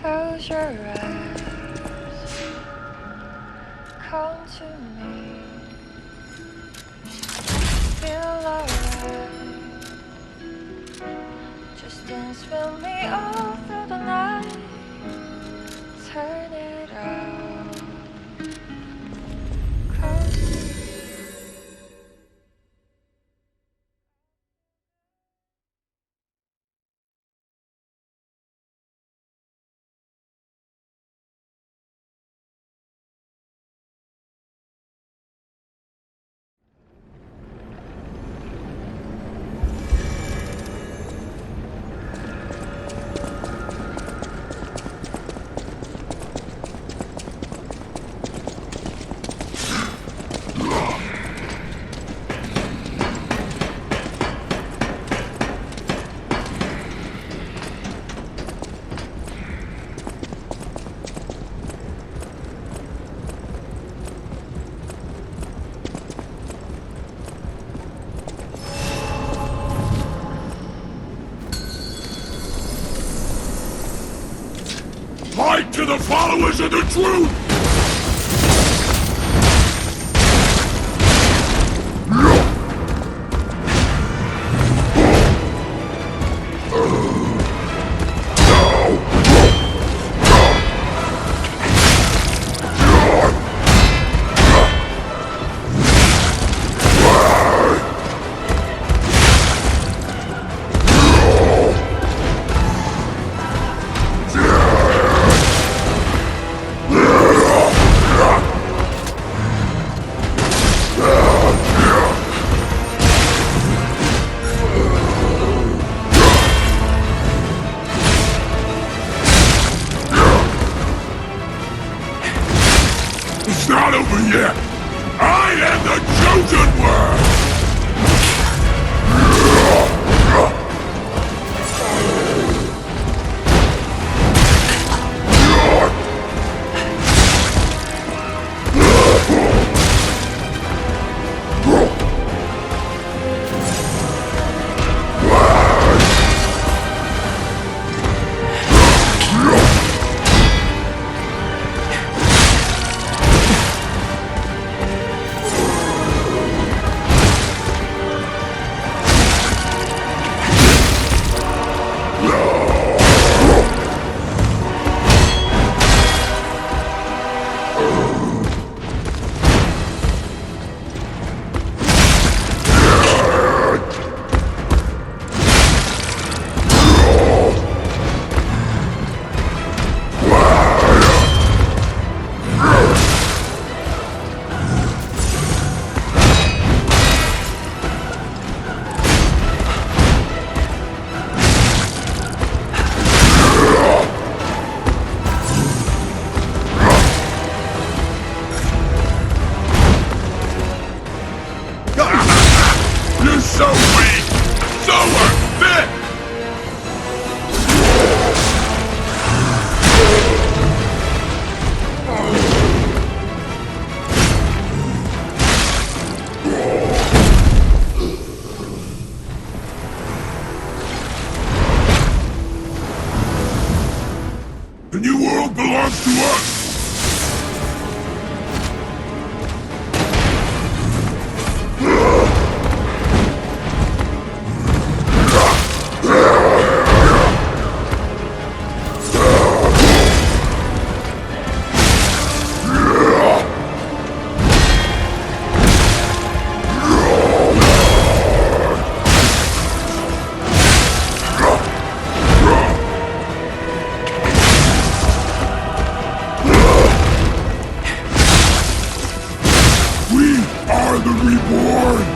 Close your eyes, come to me, feel alright, just dance with me all through the night, turn it up, close to me. Fight to the followers of the truth! It's not over yet! I am the chosen one! The new world belongs to us! Are the reborn!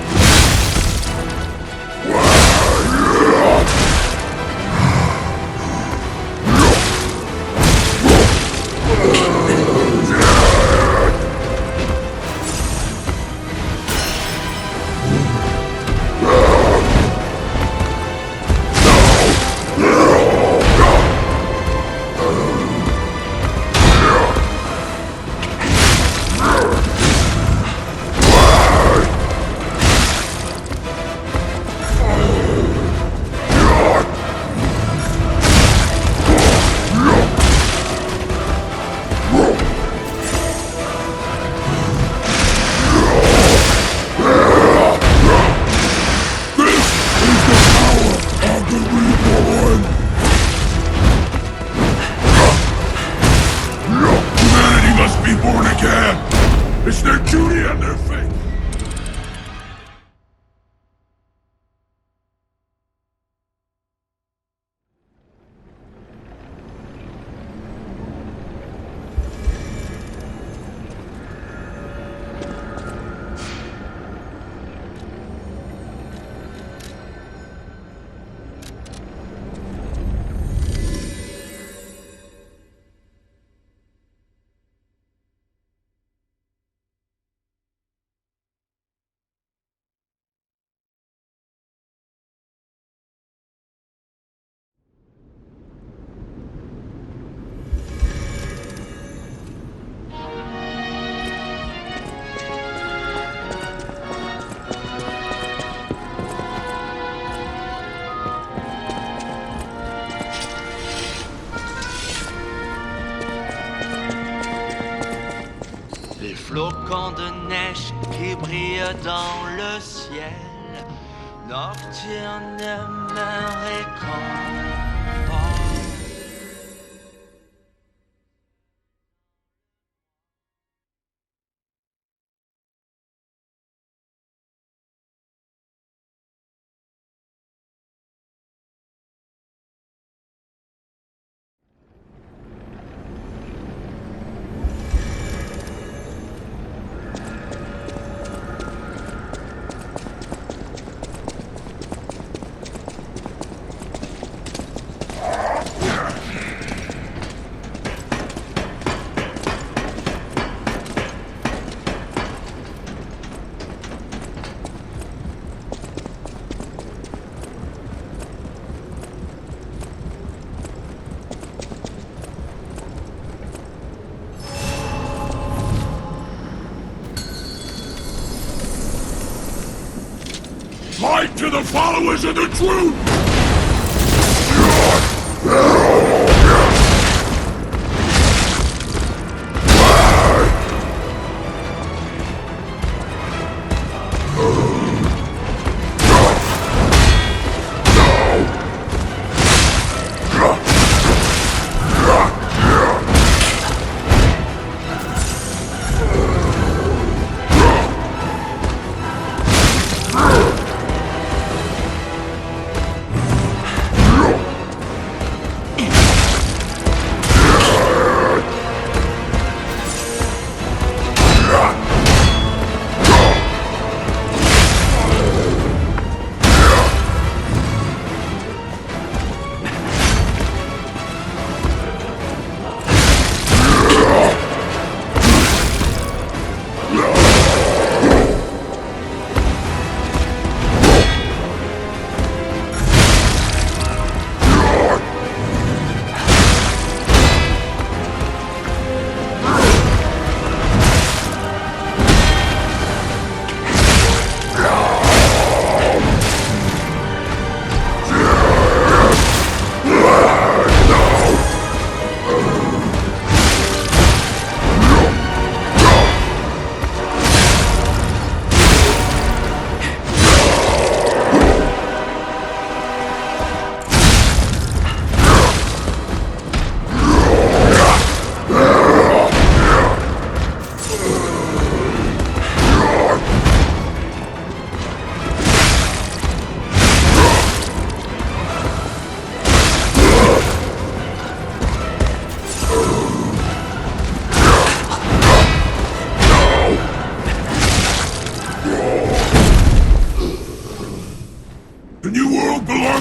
It's their duty and their faith! Les flocons de neige qui brillent dans le ciel nocturne me réconfortent. Light to the followers of the truth!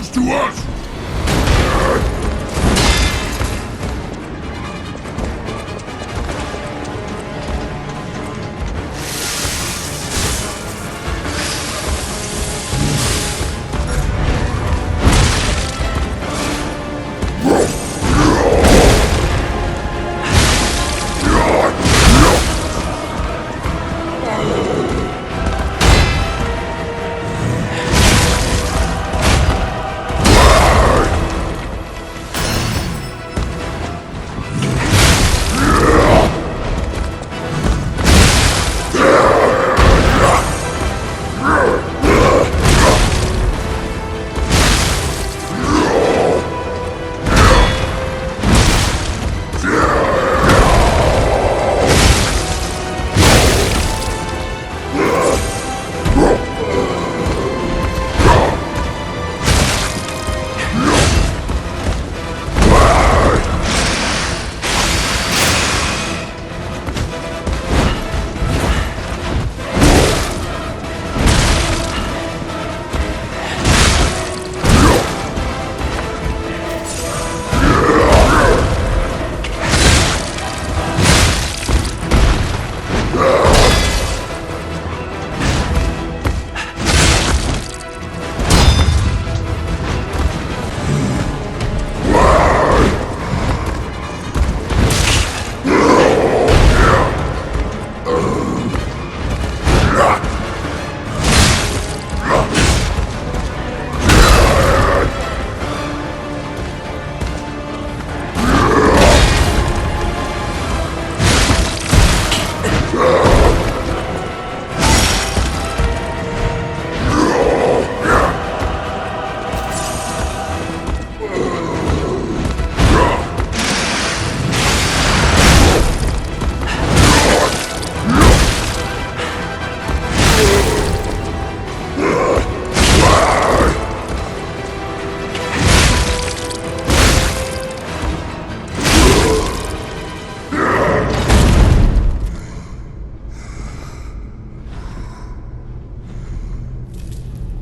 close to us!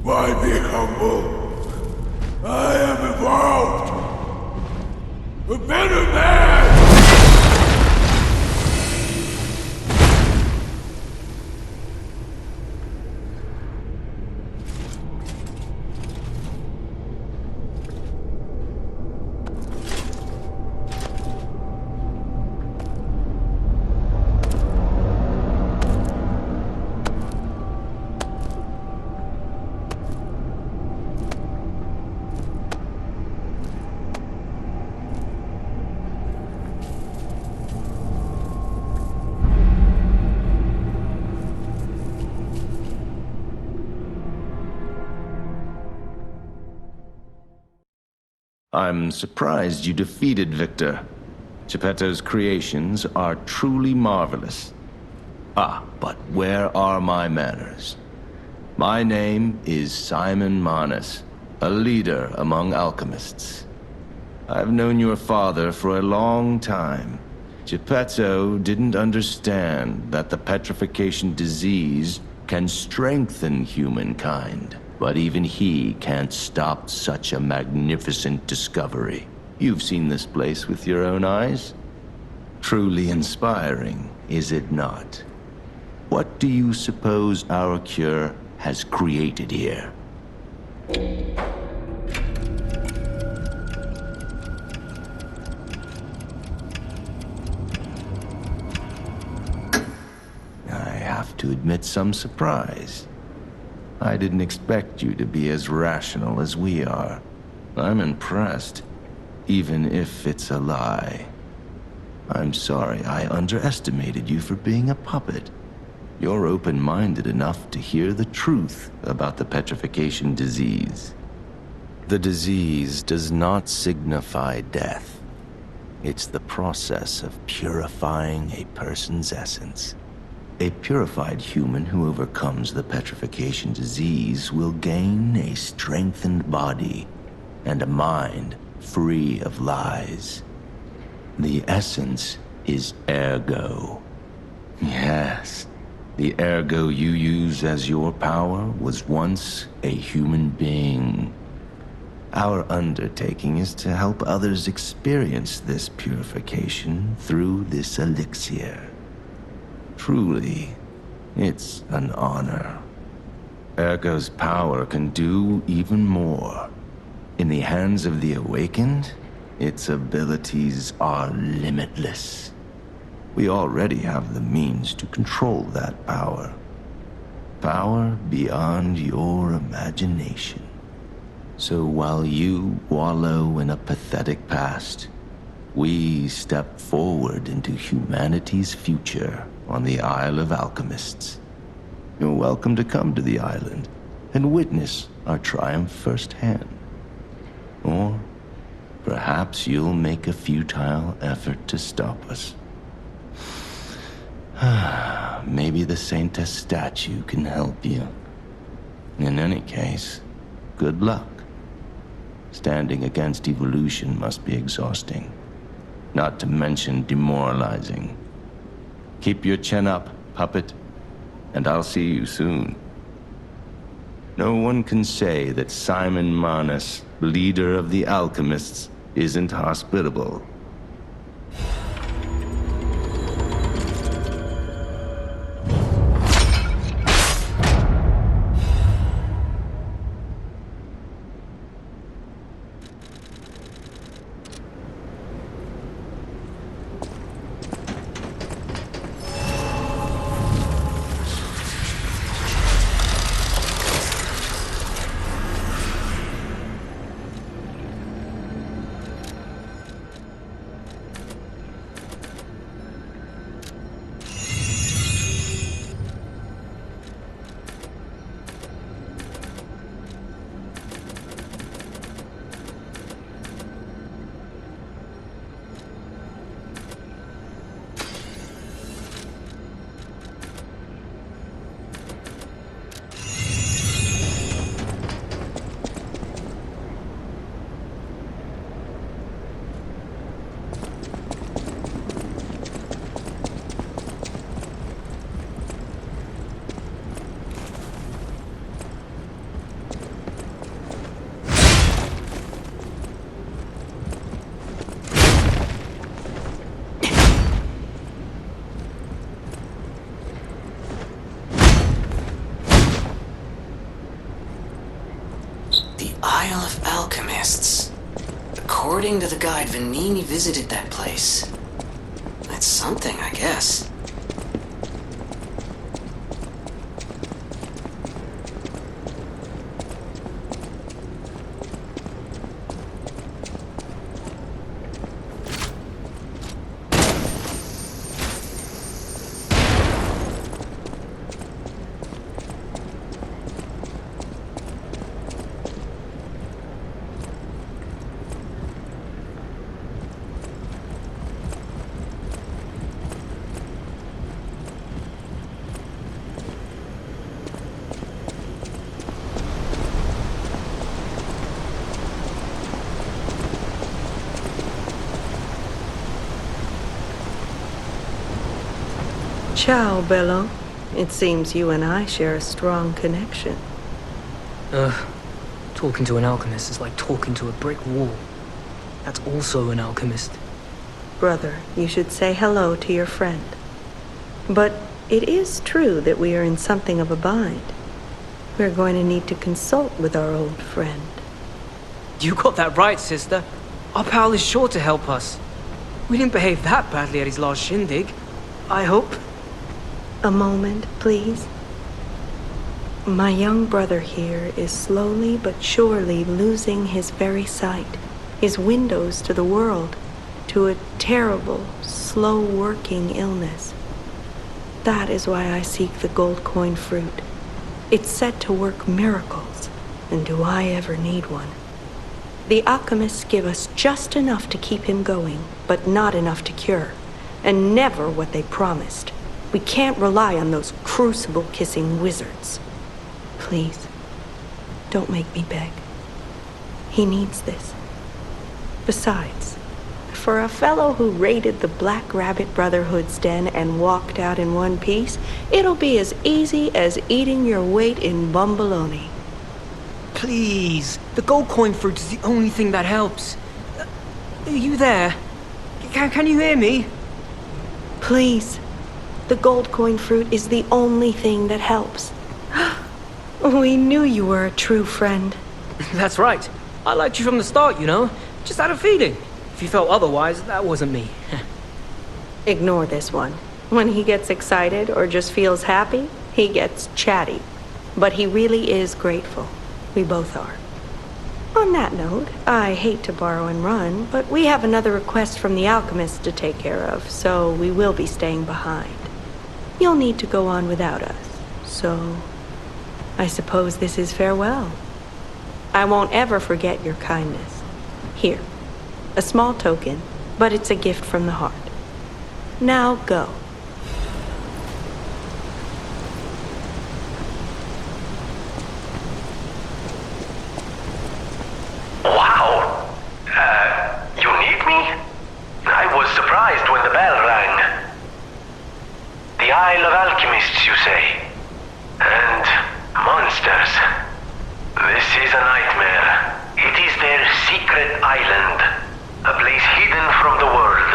Why be humble? I am evolved! A better man! I'm surprised you defeated Victor. Geppetto's creations are truly marvelous. Ah, but where are my manners? My name is Simon Manus, a leader among alchemists. I've known your father for a long time. Geppetto didn't understand that the petrification disease can strengthen humankind. But even he can't stop such a magnificent discovery. You've seen this place with your own eyes? Truly inspiring, is it not? What do you suppose our cure has created here? I have to admit some surprise. I didn't expect you to be as rational as we are. I'm impressed, even if it's a lie. I'm sorry I underestimated you for being a puppet. You're open-minded enough to hear the truth about the petrification disease. The disease does not signify death. It's the process of purifying a person's essence. A purified human who overcomes the petrification disease will gain a strengthened body and a mind free of lies. The essence is ergo. Yes, the ergo you use as your power was once a human being. Our undertaking is to help others experience this purification through this elixir. Truly, it's an honor. Ergo's power can do even more. In the hands of the Awakened, its abilities are limitless. We already have the means to control that power. Power beyond your imagination. So while you wallow in a pathetic past, we step forward into humanity's future on the Isle of Alchemists. You're welcome to come to the island and witness our triumph firsthand. Or perhaps you'll make a futile effort to stop us. Maybe the Saintess statue can help you. In any case, good luck. Standing against evolution must be exhausting, not to mention demoralizing. Keep your chin up, puppet, and I'll see you soon. No one can say that Simon Manus, leader of the Alchemists, isn't hospitable. Isle of Alchemists. According to the guide, Vanini visited that place. That's something, I guess. Ciao, Bello. It seems you and I share a strong connection. Talking to an alchemist is like talking to a brick wall. That's also an alchemist. Brother, you should say hello to your friend. But it is true that we are in something of a bind. We're going to need to consult with our old friend. You got that right, sister. Our pal is sure to help us. We didn't behave that badly at his last shindig. I hope. A moment, please. My young brother here is slowly but surely losing his very sight, his windows to the world, to a terrible, slow-working illness. That is why I seek the gold coin fruit. It's said to work miracles, and do I ever need one? The alchemists give us just enough to keep him going, but not enough to cure, and never what they promised. We can't rely on those crucible-kissing wizards. Please, don't make me beg. He needs this. Besides, for a fellow who raided the Black Rabbit Brotherhood's den and walked out in one piece, it'll be as easy as eating your weight in bumbaloni. please. The gold coin fruit is the only thing that helps. Are you there? Can you hear me? Please. The gold coin fruit is the only thing that helps. We knew you were a true friend. That's right. I liked you from the start, you know? Just had a feeling. If you felt otherwise, that wasn't me. Ignore this one. When he gets excited or just feels happy, he gets chatty. But he really is grateful. We both are. On that note, I hate to borrow and run, but we have another request from the alchemist to take care of, so we will be staying behind. You'll need to go on without us, so I suppose this is farewell. I won't ever forget your kindness. Here, a small token, but it's a gift from the heart. Now go. Wow! You need me? I was surprised when the bell rang. The Isle of Alchemists, you say? And monsters. This is a nightmare. It is their secret island. A place hidden from the world.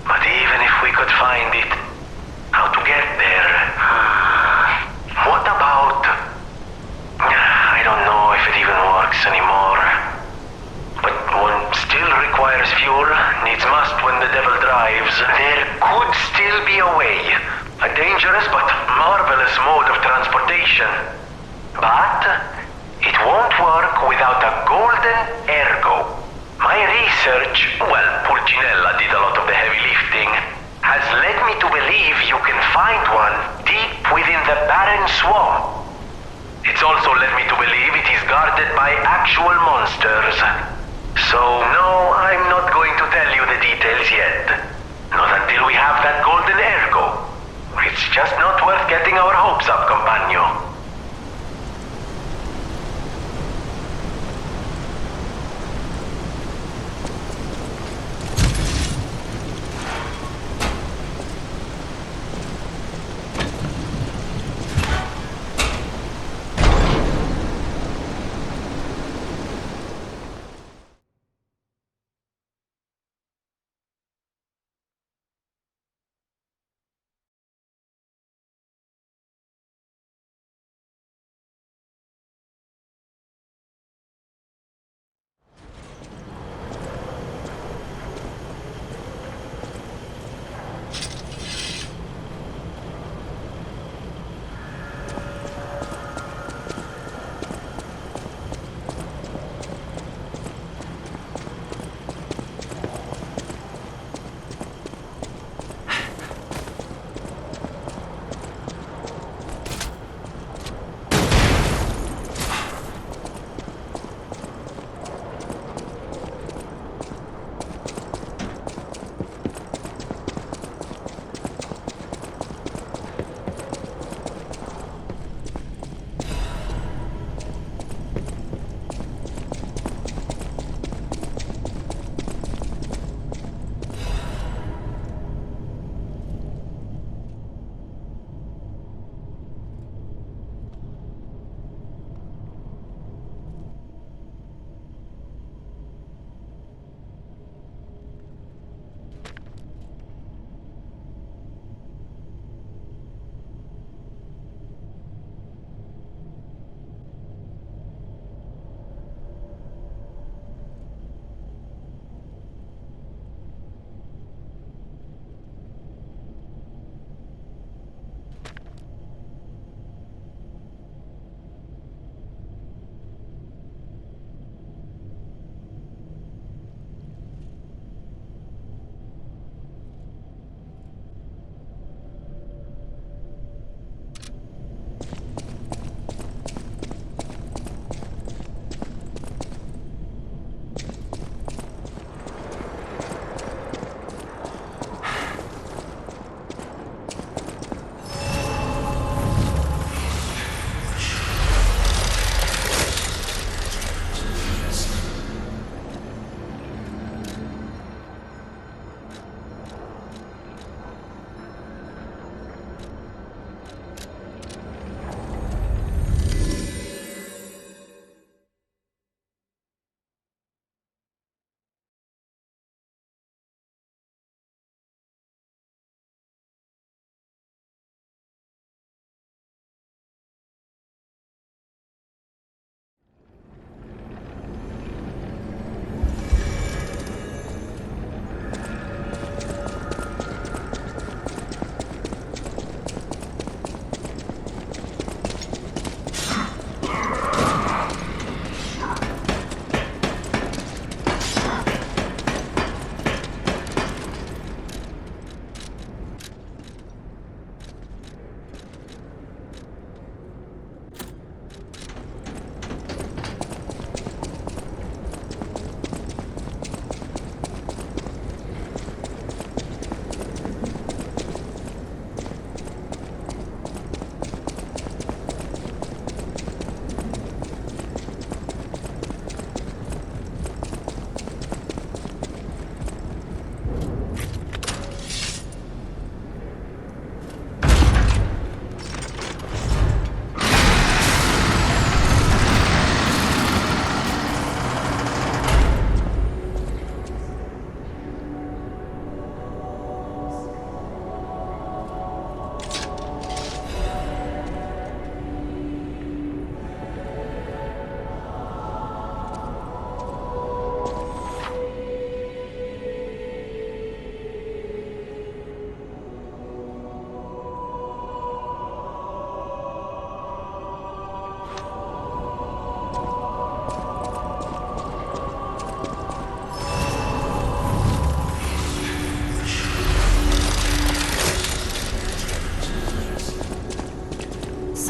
But even if we could find it, how to get there? What about... I don't know if it even works anymore. But one still requires fuel, needs must when the devil drives. There could still be a way. A dangerous but marvelous mode of transportation. But it won't work without a golden ergo. My research, well, Pulcinella did a lot of the heavy lifting, has led me to believe you can find one deep within the barren swamp. It's also led me to believe it is guarded by actual monsters. So, no, I'm not going to tell you the details yet. Not until we have that golden ergo. It's just not worth getting our hopes up, compagno.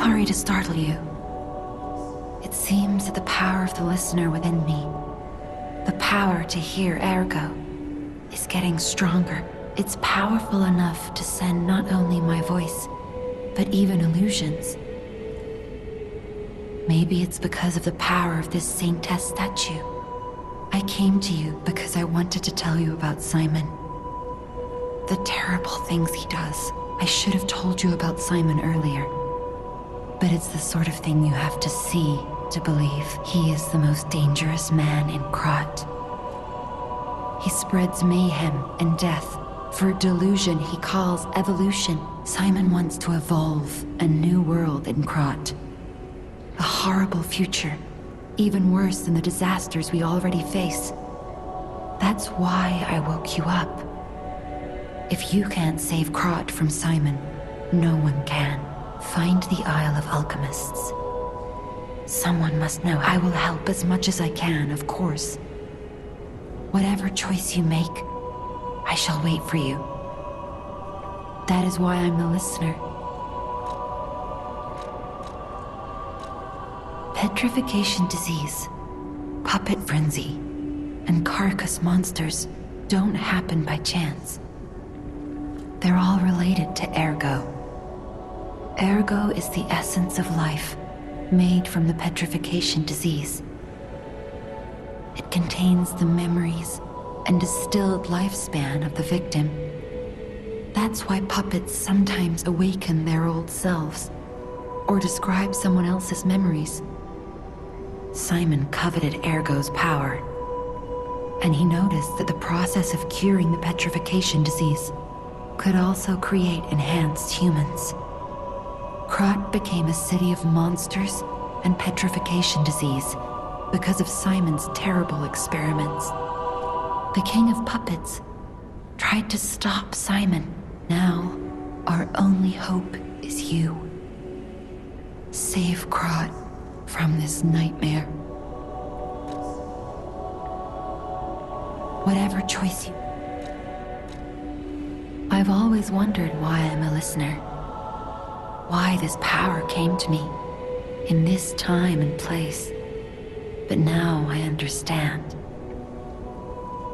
sorry to startle you. It seems that the power of the listener within me, the power to hear ergo, is getting stronger. It's powerful enough to send not only my voice, but even illusions. Maybe it's because of the power of this Saintess statue. I came to you because I wanted to tell you about Simon. The terrible things he does. I should have told you about Simon earlier. But it's the sort of thing you have to see to believe. He is the most dangerous man in Krat. He spreads mayhem and death for a delusion he calls evolution. Simon wants to evolve a new world in Krat. A horrible future, even worse than the disasters we already face. That's why I woke you up. If you can't save Krat from Simon, no one can. Find the Isle of Alchemists. Someone must know. I will help as much as I can, of course. Whatever choice you make, I shall wait for you. That is why I'm the listener. Petrification disease, puppet frenzy, and carcass monsters don't happen by chance. They're all related to ergo. Ergo is the essence of life, made from the petrification disease. It contains the memories and distilled lifespan of the victim. That's why puppets sometimes awaken their old selves, or describe someone else's memories. Simon coveted Ergo's power, and he noticed that the process of curing the petrification disease could also create enhanced humans. Krat became a city of monsters and petrification disease because of Simon's terrible experiments. The King of Puppets tried to stop Simon. Now, our only hope is you. Save Krat from this nightmare. Whatever choice you... I've always wondered why I'm a listener. Why this power came to me in this time and place. But now I understand.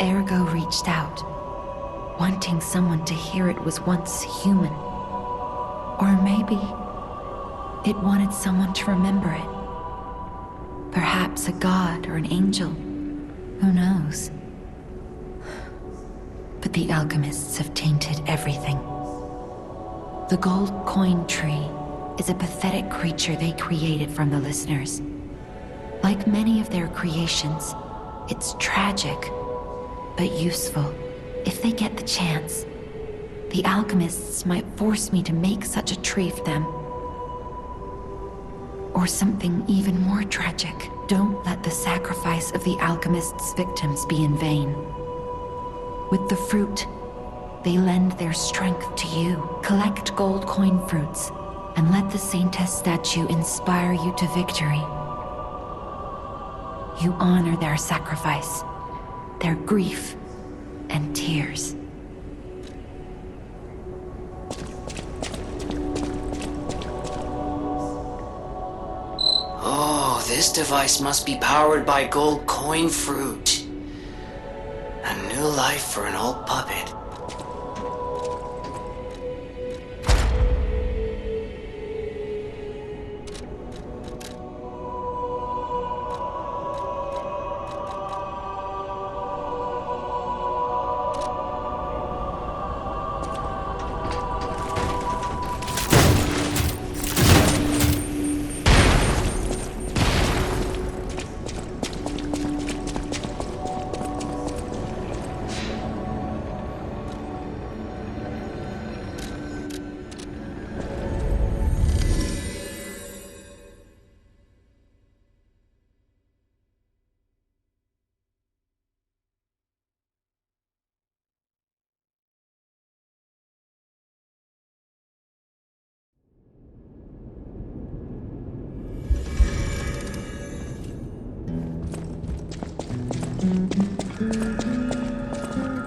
Ergo reached out, wanting someone to hear it was once human. Or maybe it wanted someone to remember it. Perhaps a god or an angel. Who knows? But the alchemists have tainted everything. The gold coin tree is a pathetic creature they created from the listeners. Like many of their creations, it's tragic, but useful. If they get the chance, the alchemists might force me to make such a tree for them. Or something even more tragic. Don't let the sacrifice of the alchemists' victims be in vain. With the fruit, they lend their strength to you. Collect gold coin fruits, and let the Saintess statue inspire you to victory. You honor their sacrifice, their grief, and tears. Oh, this device must be powered by gold coin fruit. A new life for an old puppet.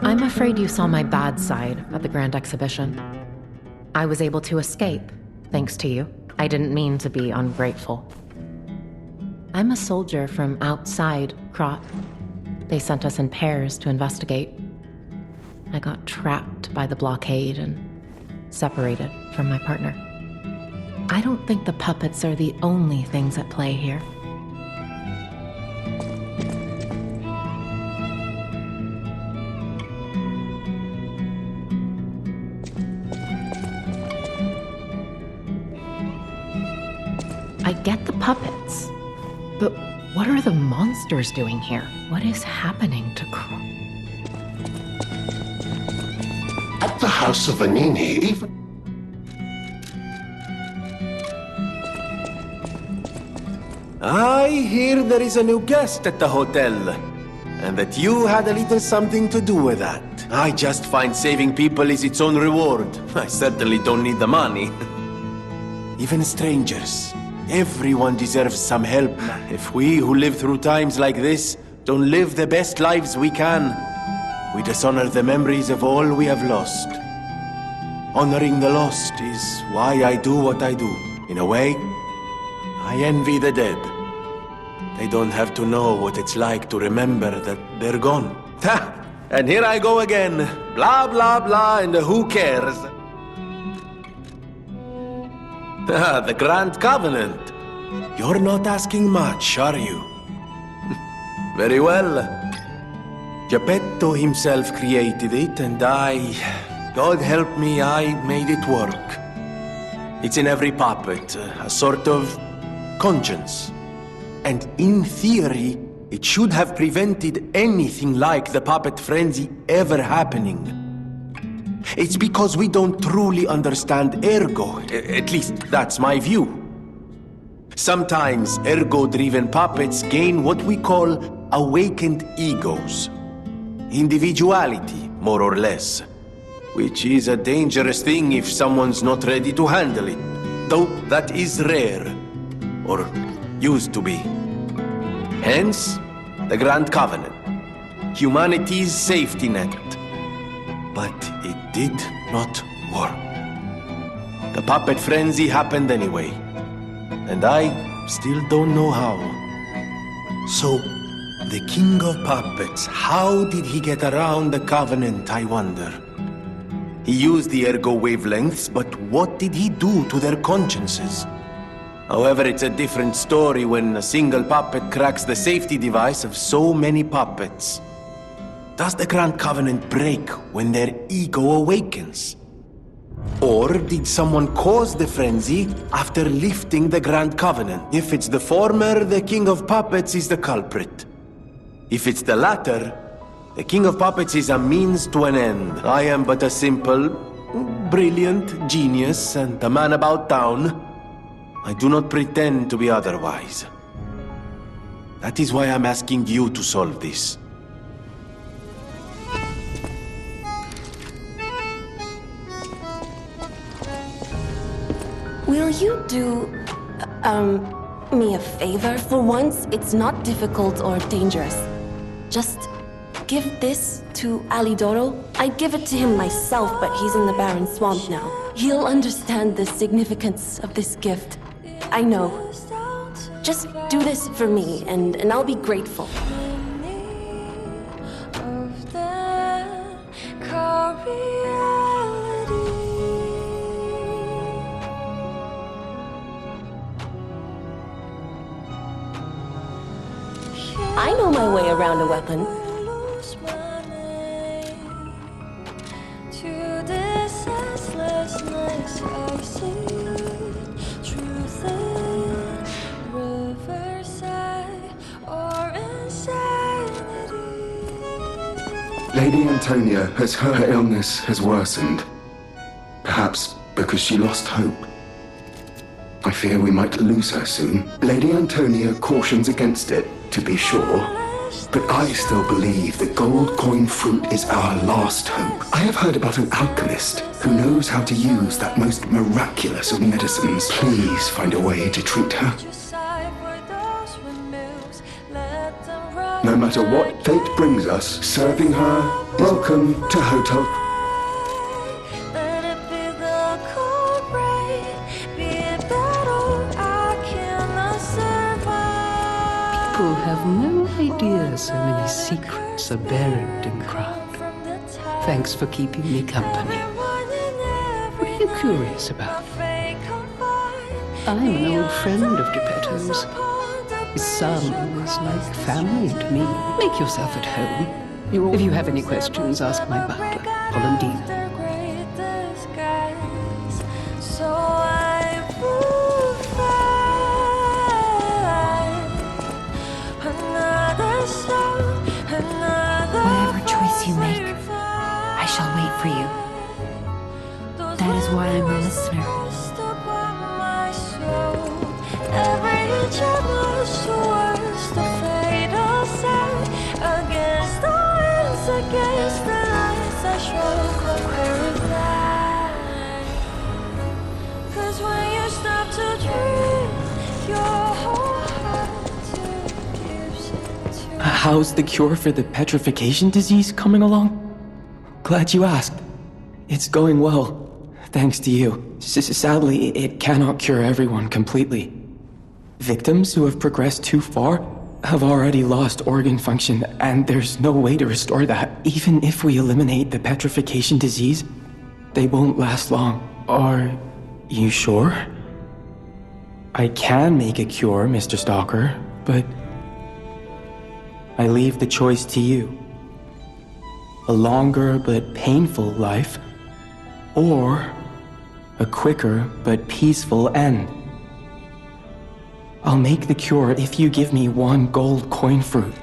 I'm afraid you saw my bad side at the Grand Exhibition. I was able to escape, thanks to you, I didn't mean to be ungrateful. I'm a soldier from outside Krat. They sent us in pairs to investigate. I got trapped by the blockade and separated from my partner. I don't think the puppets are the only things at play here. I get the puppets, but what are the monsters doing here? What is happening to Krat? At the House of Vanini, even... I hear there is a new guest at the hotel, and that you had a little something to do with that. I just find saving people is its own reward. I certainly don't need the money. Even strangers. Everyone deserves some help. If we who live through times like this don't live the best lives we can, we dishonor the memories of all we have lost. Honoring the lost is why I do what I do. In a way, I envy the dead. They don't have to know what it's like to remember that they're gone. Ha! And here I go again. Blah, blah, blah, and who cares? Ah, the Grand Covenant. You're not asking much, are you? Very well. Geppetto himself created it, and God help me, I made it work. It's in every puppet, a sort of conscience. And in theory, it should have prevented anything like the puppet frenzy ever happening. It's because we don't truly understand Ergo. At least, that's my view. Sometimes ergo-driven puppets gain what we call awakened egos. Individuality, more or less. Which is a dangerous thing if someone's not ready to handle it. Though that is rare. Or used to be. Hence, the Grand Covenant. Humanity's safety net. But it did not work. The puppet frenzy happened anyway. And I still don't know how. So, the King of Puppets, how did he get around the Covenant, I wonder? He used the ergo wavelengths, but what did he do to their consciences? However, it's a different story when a single puppet cracks the safety device of so many puppets. Does the Grand Covenant break when their ego awakens? Or did someone cause the frenzy after lifting the Grand Covenant? If it's the former, the King of Puppets is the culprit. If it's the latter, the King of Puppets is a means to an end. I am but a simple, brilliant genius and a man about town. I do not pretend to be otherwise. That is why I'm asking you to solve this. Will you do, me a favor? For once, it's not difficult or dangerous. Just give this to Alidoro. I'd give it to him myself, but he's in the Barren Swamp now. He'll understand the significance of this gift. I know. Just do this for me, and I'll be grateful. Of the reality. I know my way around a weapon. Lose my name to this senselessness I see. Truth in riverside or insanity. Lady Antonia, as her illness has worsened, perhaps because she lost hope. I fear we might lose her soon. Lady Antonia cautions against it, to be sure, but I still believe the gold coin fruit is our last hope. I have heard about an alchemist who knows how to use that most miraculous of medicines. Please find a way to treat her. No matter what fate brings us, serving her, welcome to Hotel. Let it be the cold rain, be it battle People have no idea so many secrets are buried in Krat. Thanks for keeping me company. What are you curious about? I'm an old friend of Geppetto's. His son is like family to me. Make yourself at home. If you have any questions, ask my butler, Polendina. So I will find another song, another Whatever choice you make, I shall wait for you. That is why I'm a listener. Every job was the worst, the fatal sign. Against the winds, against the lights, I shrunk like paralyzed. 'Cause when you stop to dream, your whole heart gives into. How's the cure for the petrification disease coming along? Glad you asked. It's going well, thanks to you. Sadly, it cannot cure everyone completely. Victims who have progressed too far have already lost organ function, and there's no way to restore that. Even if we eliminate the petrification disease, they won't last long. Are you sure? I can make a cure, Mr. Stalker, but I leave the choice to you. A longer but painful life, or a quicker but peaceful end. I'll make the cure if you give me one gold coin fruit.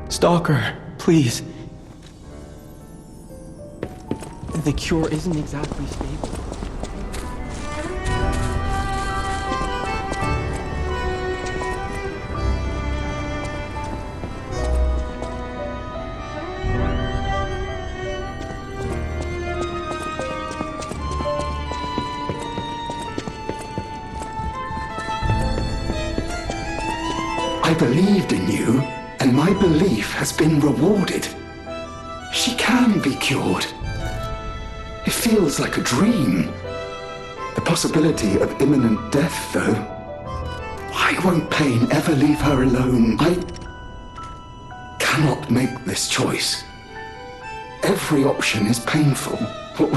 Stalker, please. The cure isn't exactly stable. I believed in you, and my belief has been rewarded. She can be cured. It feels like a dream. The possibility of imminent death, though. Why won't pain ever leave her alone? I cannot make this choice. Every option is painful. What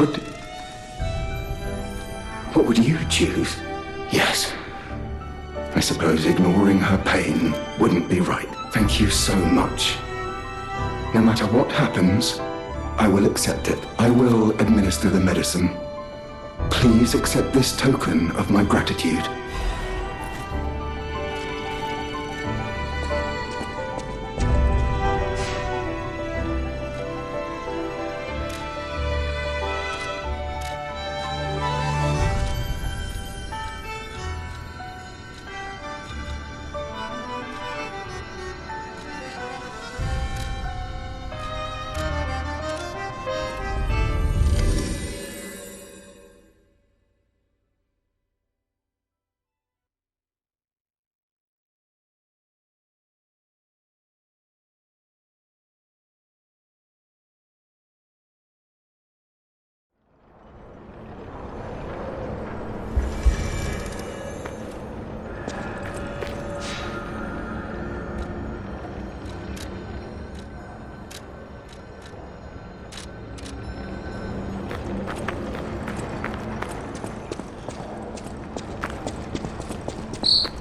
would you choose? Yes. I suppose ignoring her pain wouldn't be right. Thank you so much. No matter what happens, I will accept it. I will administer the medicine. Please accept this token of my gratitude.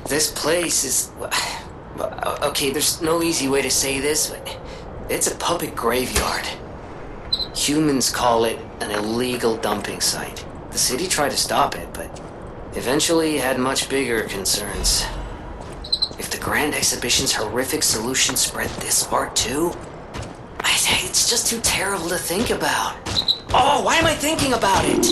This place is... Okay, there's no easy way to say this, but it's a public graveyard. Humans call it an illegal dumping site. The city tried to stop it, but eventually had much bigger concerns. If the Grand Exhibition's horrific solution spread this far too, it's just too terrible to think about. Oh, why am I thinking about it?